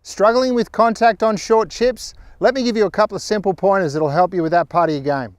Struggling with contact on short chips? Let me give you a couple of simple pointers that'll help you with that part of your game.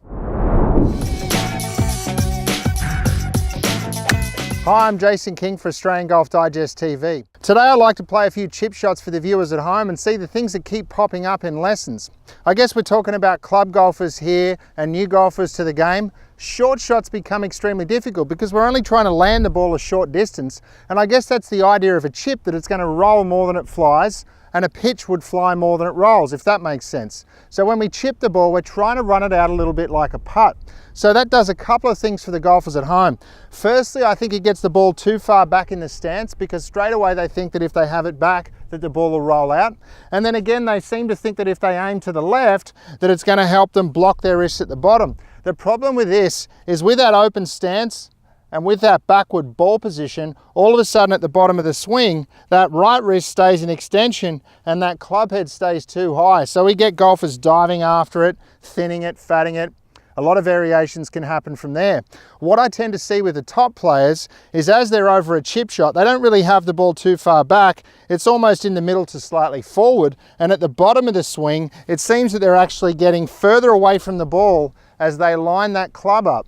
Hi, I'm Jason King for Australian Golf Digest TV. Today I'd like to play a few chip shots for the viewers at home and see the things that keep popping up in lessons. I guess we're talking about club golfers here and new golfers to the game. Short shots become extremely difficult because we're only trying to land the ball a short distance, and I guess that's the idea of a chip, that it's going to roll more than it flies, and a pitch would fly more than it rolls, if that makes sense. So when we chip the ball, we're trying to run it out a little bit like a putt. So that does a couple of things for the golfers at home. Firstly, I think it gets the ball too far back in the stance, because straight away they think that if they have it back, that the ball will roll out. And then again, they seem to think that if they aim to the left, that it's going to help them block their wrists at the bottom. The problem with this is, with that open stance and with that backward ball position, all of a sudden at the bottom of the swing, that right wrist stays in extension and that club head stays too high. So we get golfers diving after it, thinning it, fatting it. A lot of variations can happen from there. What I tend to see with the top players is, as they're over a chip shot, they don't really have the ball too far back. It's almost in the middle to slightly forward, and at the bottom of the swing, it seems that they're actually getting further away from the ball as they line that club up.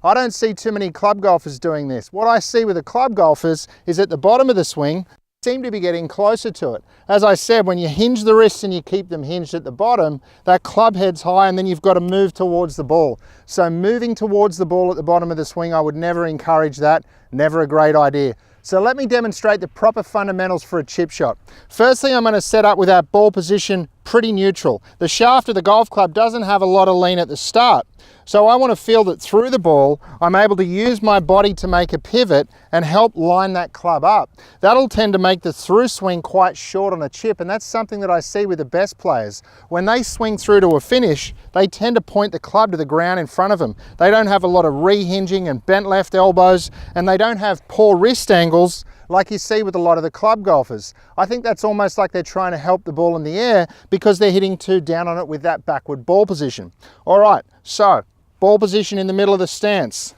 I don't see too many club golfers doing this. What I see with the club golfers is, at the bottom of the swing, seem to be getting closer to it. As I said, when you hinge the wrists and you keep them hinged at the bottom, that club head's high, and then you've got to move towards the ball. So moving towards the ball at the bottom of the swing, I would never encourage that. Never a great idea. So let me demonstrate the proper fundamentals for a chip shot. Firstly, I'm going to set up with that ball position pretty neutral. The shaft of the golf club doesn't have a lot of lean at the start. So I want to feel that through the ball, I'm able to use my body to make a pivot and help line that club up. That'll tend to make the through swing quite short on a chip, and that's something that I see with the best players. When they swing through to a finish, they tend to point the club to the ground in front of them. They don't have a lot of re-hinging and bent left elbows, and they don't have poor wrist angles like you see with a lot of the club golfers. I think that's almost like they're trying to help the ball in the air because they're hitting too down on it with that backward ball position. All right, so ball position in the middle of the stance.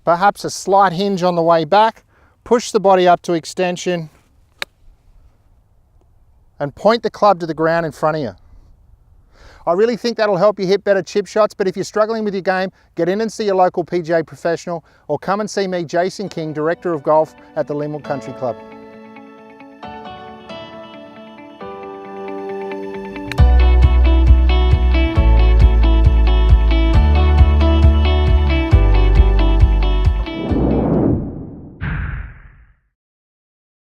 Perhaps a slight hinge on the way back. Push the body up to extension and point the club to the ground in front of you. I really think that'll help you hit better chip shots, but if you're struggling with your game, get in and see your local PGA professional, or come and see me, Jason King, Director of Golf at the Linwood Country Club.